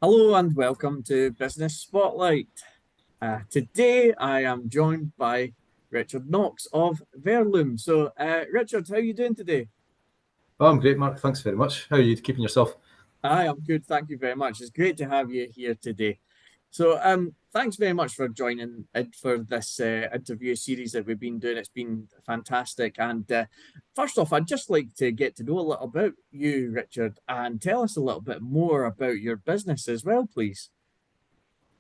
Hello and welcome to Business Spotlight. Today I am joined by Richard Knox of Verlume. Richard, how are you doing today? Oh, I'm great, Mark. Thanks very much. How are you keeping yourself? I am good, thank you very much. It's great to have you here today. Thanks very much for joining in for this interview series that we've been doing. It's been fantastic. And first off, I'd just like to get to know a little about you, Richard, and tell us a little bit more about your business as well, please.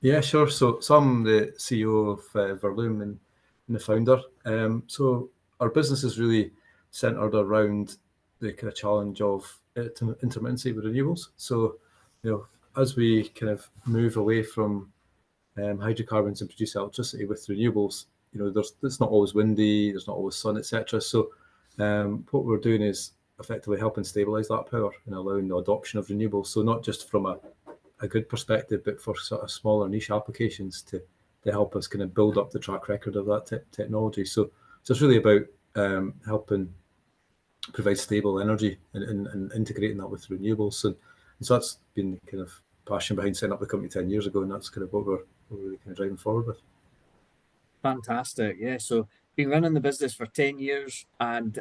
Yeah, sure. So I'm the CEO of Verlume and the founder. So our business is really centered around the kind of challenge of intermittency with renewables. So, as we kind of move away from hydrocarbons and produce electricity with renewables, it's not always windy, there's not always sun, etc. So, what we're doing is effectively helping stabilize that power and allowing the adoption of renewables. So not just from a good perspective, but for sort of smaller niche applications to help us kind of build up the track record of that technology. So it's really about helping provide stable energy and integrating that with renewables. And so that's been the kind of passion behind setting up the company 10 years ago, and that's kind of what we're really kind of driving forward with. Fantastic. Yeah. So been running the business for 10 years and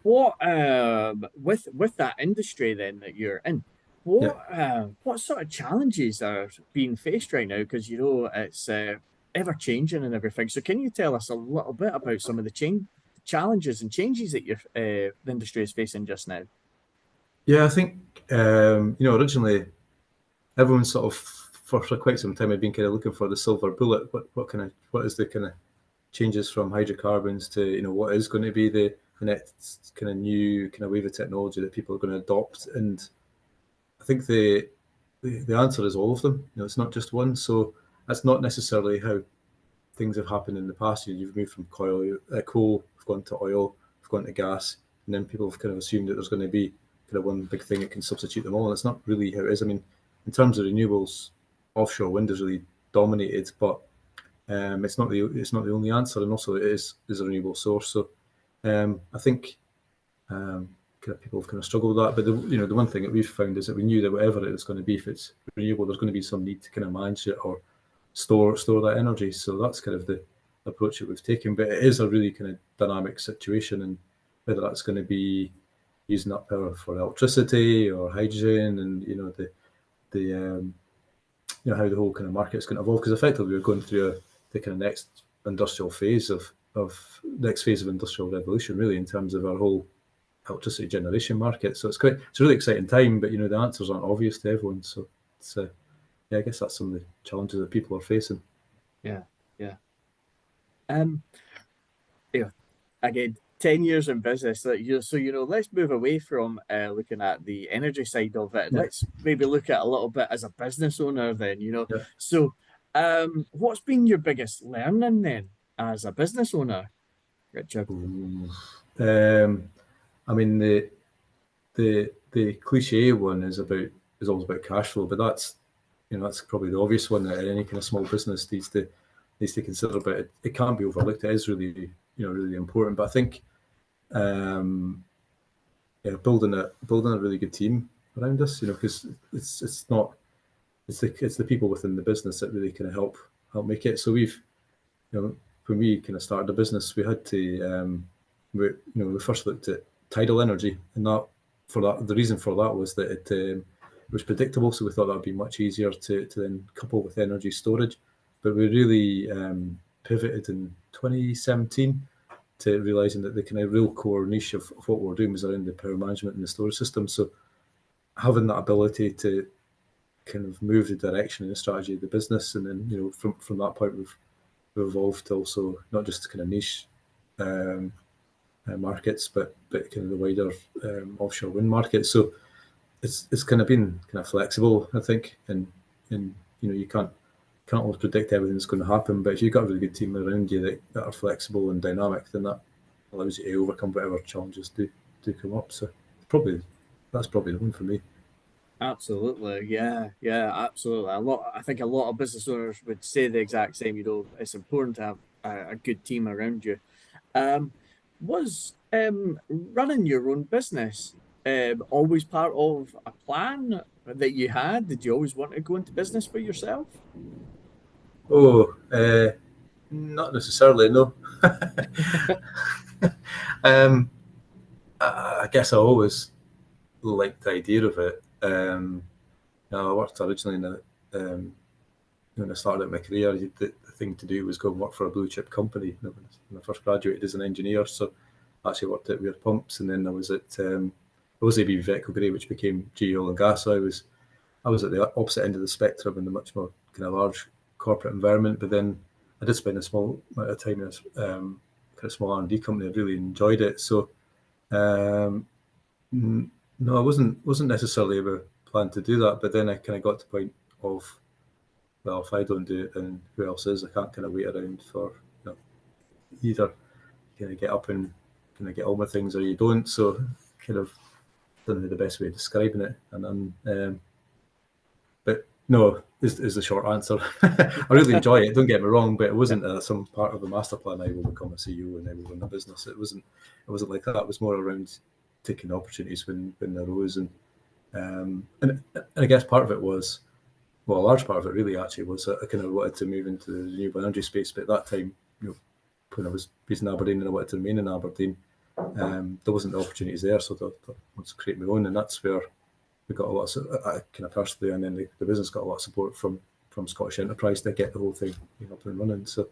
with that industry then that you're in, Yeah. what sort of challenges are being faced right now? Because it's ever changing and everything. So can you tell us a little bit about some of the challenges and changes that the industry is facing just now? Yeah, I think originally everyone sort of for quite some time had been kind of looking for the silver bullet. What is the kind of changes from hydrocarbons to what is going to be the next kind of new kind of wave of technology that people are going to adopt. And I think the answer is all of them. It's not just one. So that's not necessarily how things have happened in the past. You've moved from coal, we've gone to oil, we've gone to gas, and then people have kind of assumed that there's going to be kind of one big thing that can substitute them all. And it's not really how it is. I mean, in terms of renewables, offshore wind is really dominated, but it's not the only answer, and also it is a renewable source. So I think kind of people have kind of struggled with that. But the one thing that we've found is that we knew that whatever it is going to be, if it's renewable, there's going to be some need to kind of manage it or store that energy. So that's kind of the approach that we've taken. But it is a really kind of dynamic situation, and whether that's going to be using that power for electricity or hydrogen, and the how the whole kind of market is going to evolve, because effectively we're going through the kind of next phase of industrial revolution, really, in terms of our whole electricity generation market. So it's a really exciting time, but the answers aren't obvious to everyone. So it's yeah, I guess that's some of the challenges that people are facing. Yeah. Yeah. Um, yeah, again, 10 years in business. Let's move away from looking at the energy side of it. Yeah, Let's maybe look at a little bit as a business owner then. yeah. What's been your biggest learning then as a business owner, Richard? Ooh. Um, I mean the cliche one is always about cash flow, but that's probably the obvious one that any kind of small business needs to consider. But it can't be overlooked. It is really important. But I think um, yeah, building a really good team around us, because it's not it's the people within the business that really kind of help make it. So when we kind of started the business, we had to we first looked at tidal energy, and that the reason for that was that it was predictable. So we thought that would be much easier to then couple with energy storage. But we really pivoted in 2017 to realizing that the kind of real core niche of what we're doing was around the power management and the storage system. So having that ability to kind of move the direction and the strategy of the business, and then from that point we've evolved to also not just kind of niche um, markets, but kind of the wider offshore wind market. So it's kind of been kind of flexible, I think, and you can't always predict everything that's going to happen. But if you've got a really good team around you that are flexible and dynamic, then that allows you to overcome whatever challenges do come up. So probably that's probably the one for me. Absolutely. Yeah. Yeah, absolutely. I think a lot of business owners would say the exact same. It's important to have a good team around you. Um, was running your own business always part of a plan that you had? Did you always want to go into business for yourself? Oh, not necessarily, no. um, I guess I always liked the idea of it. I worked originally in when I started out my career, the thing to do was go and work for a blue chip company. When I first graduated as an engineer, so I actually worked at Weir Pumps, and then I was at ABB Vetco Grey, which became GE Oil and Gas. So I was at the opposite end of the spectrum in a much more kind of large corporate environment. But then I did spend a small amount of time in a kind of small R&D company. I really enjoyed it. So um, no, I wasn't necessarily ever planned to do that. But then I kind of got to the point of, well, if I don't do it, then who else is? I can't kind of wait around for, either kind of get up and kind of get on with things or you don't. So kind of don't know the best way of describing it. And then, but no, is the short answer. I really enjoy it. Don't get me wrong, but it wasn't some part of the master plan. I will become a CEO and I will run a business. It wasn't. It wasn't like that. It was more around taking opportunities when they arose, and I guess part of it was, well, a large part of it really actually was that I kind of wanted to move into the renewable energy space. But at that time, when I was based in Aberdeen and I wanted to remain in Aberdeen, there wasn't the opportunities there. So I wanted to create my own, and that's where we got a lot of, kind of personally, and then the business got a lot of support from Scottish Enterprise to get the whole thing up and running. So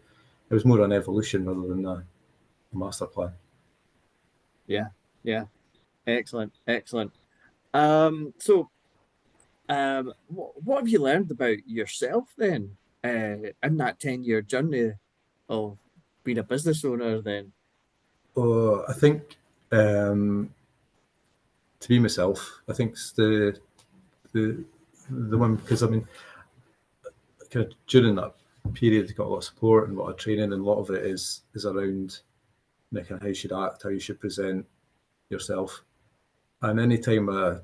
it was more an evolution rather than a master plan. Yeah, yeah, excellent, excellent. So, what have you learned about yourself then, in that 10-year journey of being a business owner? Then, Oh, I think to be myself. I think it's the the one, because I mean, kind of during that period, I got a lot of support and a lot of training, and a lot of it is around kind of how you should act, how you should present yourself. And any time I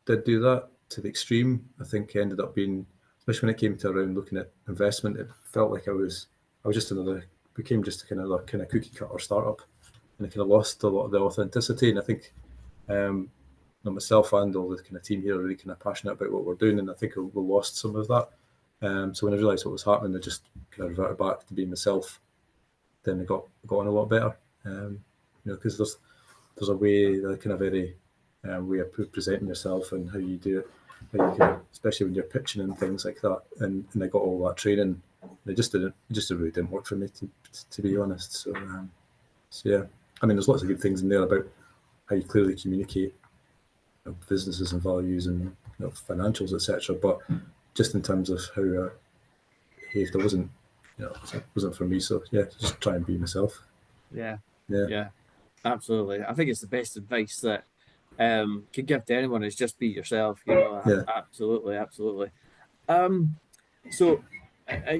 did do that to the extreme, I think ended up being, especially when it came to around looking at investment, it felt like I was just became just a kind of cookie cutter startup, and I kind of lost a lot of the authenticity. And I think myself and all the kind of team here are really kind of passionate about what we're doing, and I think we lost some of that. So when I realised what was happening, I just kind of reverted back to being myself. Then I got on a lot better, because there's a way, that kind of very way of presenting yourself and how you do it, how you can, especially when you're pitching and things like that. And I got all that training. It just really didn't work for me, to be honest. So yeah, I mean, there's lots of good things in there about how you clearly communicate businesses and values and financials, etc. But just in terms of how I behaved, it wasn't for me. So yeah, just try and be myself. yeah, Yeah, yeah, absolutely. I think it's the best advice that can give to anyone is just be yourself. yeah. Absolutely, absolutely. Um, so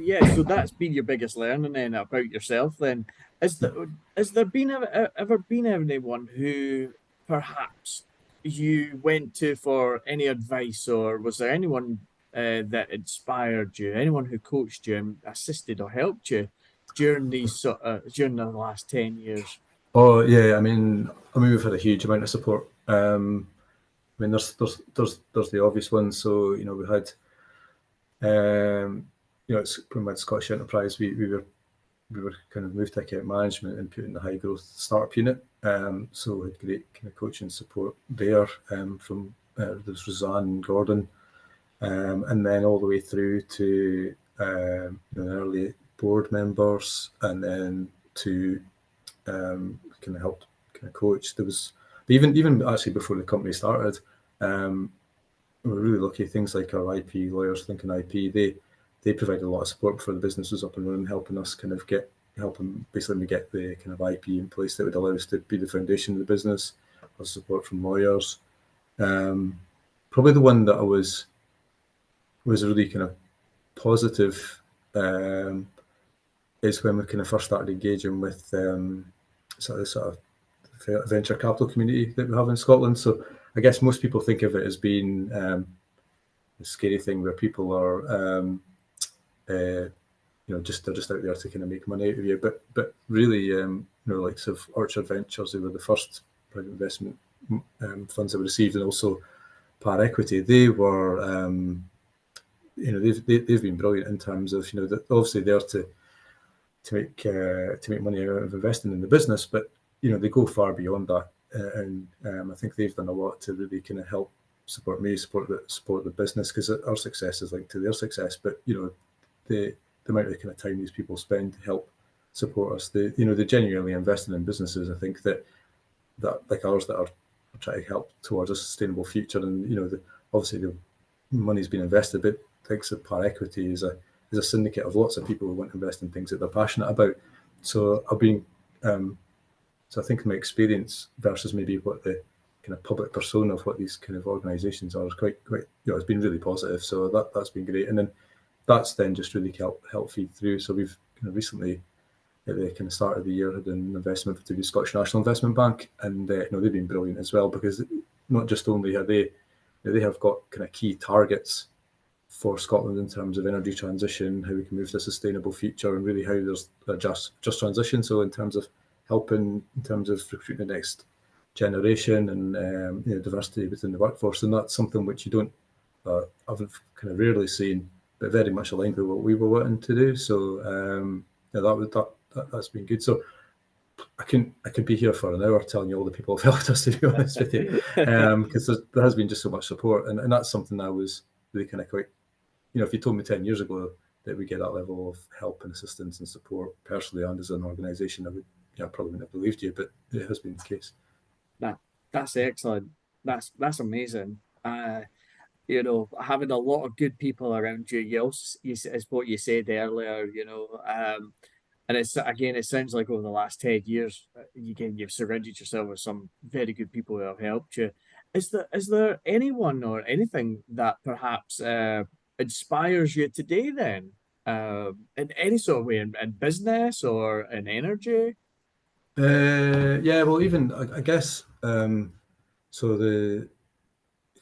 yeah, so that's been your biggest learning then about yourself. Then, has there been ever been anyone who perhaps you went to for any advice, or was there anyone that inspired you, anyone who coached you and assisted or helped you during during the last 10 years? Oh yeah, I mean we've had a huge amount of support. I mean there's the obvious ones. So we had it's pretty much Scottish Enterprise. We were kind of moved to account management and put in the high growth startup unit. So we had great kind of coaching support there from there's Roseanne and Gordon, and then all the way through to early board members, and then to kind of helped kind of coach. There was, but even actually before the company started, we were really lucky. Things like our IP lawyers, Thinking IP, they provided a lot of support before the business was up and running, helping us kind of helping basically get the kind of IP in place that would allow us to be the foundation of the business. Our support from lawyers. Probably the one that I was really kind of positive is when we kind of first started engaging with sort of venture capital community that we have in Scotland. So I guess most people think of it as being a scary thing where people are, they're just out there to kind of make money out of you. But really, likes of Orchard Ventures, they were the first private investment funds that we received, and also Par Equity, they were, they've been brilliant in terms of, obviously they're to make money out of investing in the business, but they go far beyond that, and I think they've done a lot to really kind of help support me, support the business, because our success is linked to their success. But the amount of kind of time these people spend to help support us, they genuinely investing in businesses, I think that like ours, that are trying to help towards a sustainable future. And obviously the money's been invested, but thanks to Par Equity is a syndicate of lots of people who want to invest in things that they're passionate about. So so I think my experience versus maybe what the kind of public persona of what these kind of organisations are is quite it's been really positive. So that's been great, and then that's then just really helped feed through. So we've kind of recently, at the kind of start of the year, had an investment to the Scottish National Investment Bank, and they've been brilliant as well, because not just only are they have got kind of key targets for Scotland in terms of energy transition, how we can move to a sustainable future, and really how there's a just transition. So in terms of helping, in terms of recruiting the next generation, and diversity within the workforce, and that's something which you don't, I've kind of rarely seen, but very much aligned with what we were wanting to do. So that's been good. So I could be here for an hour telling you all the people have helped us, to be honest with you, because there has been just so much support, and that's something I was really kind of quite, if you told me 10 years ago that we get that level of help and assistance and support personally and as an organisation, I probably wouldn't have believed you, but it has been the case. That's excellent. That's amazing. Having a lot of good people around you. Is what you said earlier. And it sounds like over the last 10 years, you've surrounded yourself with some very good people who have helped you. Is there anyone or anything that perhaps inspires you today then? In any sort of way, in business or in energy? Yeah, well, even I guess, so the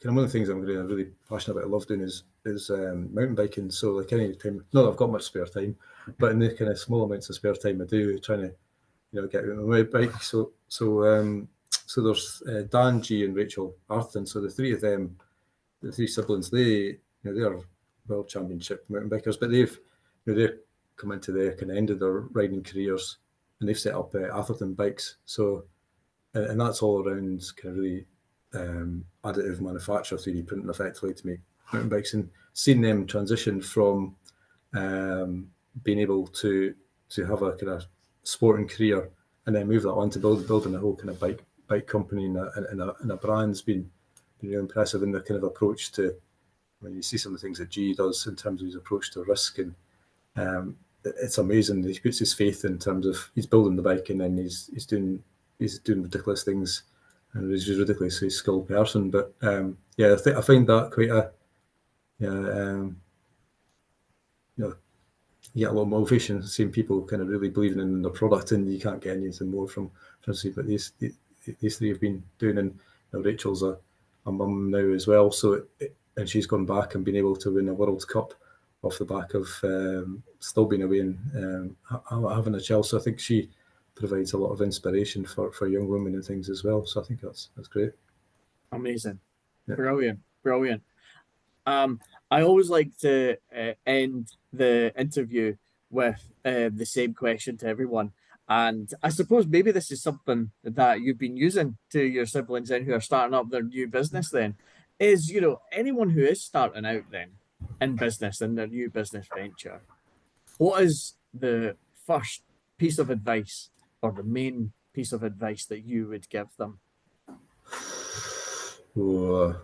kind of one of the things I'm really passionate about, I love doing is mountain biking. So like any time, not that I've got much spare time, but in the kind of small amounts of spare time I do, trying to get out on my bike. So there's Dan, G, and Rachel Arthur. So the three of them, the three siblings, they are world championship mountain bikers, but they've come into the kind of end of their riding careers, and they've set up Atherton bikes. So and that's all around kind of really additive manufacture, 3D printing effectively to make mountain bikes, and seeing them transition from being able to have a kind of sporting career and then move that on to building a whole kind of bike company and a brand's been really impressive in the kind of approach to, when you see some of the things that G does in terms of his approach to risk, and it's amazing. He puts his faith in terms of he's building the bike, and then he's doing ridiculous things, and he's just a ridiculously skilled person. But I find that quite a you get a lot of motivation seeing people kind of really believing in the product, and you can't get anything more from but these three have been doing. And Rachel's a mum now as well, so and she's gone back and been able to win a World Cup off the back of still being away and having a child. So I think she provides a lot of inspiration for young women and things as well. So I think that's great. Amazing. Yeah. Brilliant. I always like to end the interview with the same question to everyone. And I suppose maybe this is something that you've been using to your siblings then who are starting up their new business then, is, anyone who is starting out then in business, in their new business venture, what is the first piece of advice or the main piece of advice that you would give them? You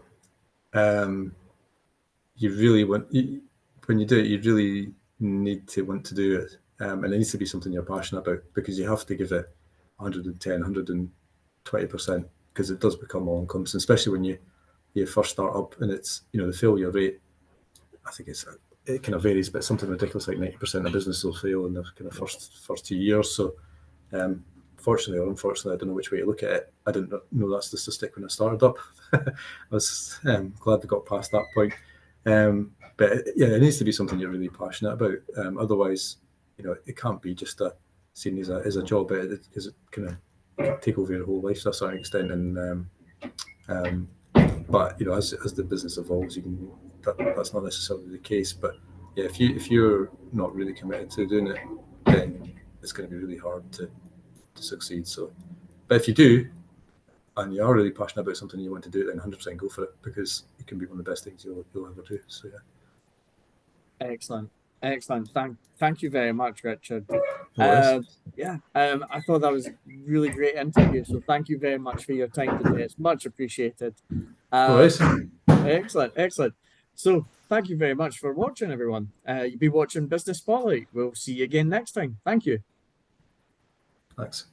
really when you do it, you really need to want to do it, and it needs to be something you're passionate about, because you have to give it 110, 120%, because it does become all encompassing, especially when you first start up, and it's the failure rate. I think it kind of varies, but something ridiculous like 90% of business will fail in the kind of first 2 years. So, fortunately or unfortunately, I don't know which way to look at it. I didn't know that statistic when I started up. I was glad we got past that point. But it needs to be something you're really passionate about. Otherwise, it can't be just seen as a job, because it kind of take over your whole life to a certain extent. And But as the business evolves, that's not necessarily the case. But yeah, if you're not really committed to doing it, then it's going to be really hard to succeed. So, but if you do, and you are really passionate about something and you want to do it, then 100% go for it, because it can be one of the best things you'll ever do. So yeah. Excellent. Excellent. Thank you very much, Richard. No worries. I thought that was a really great interview. So thank you very much for your time today. It's much appreciated. No worries. Excellent, excellent. So thank you very much for watching, everyone. You'll be watching Business Spotlight. We'll see you again next time. Thank you. Thanks.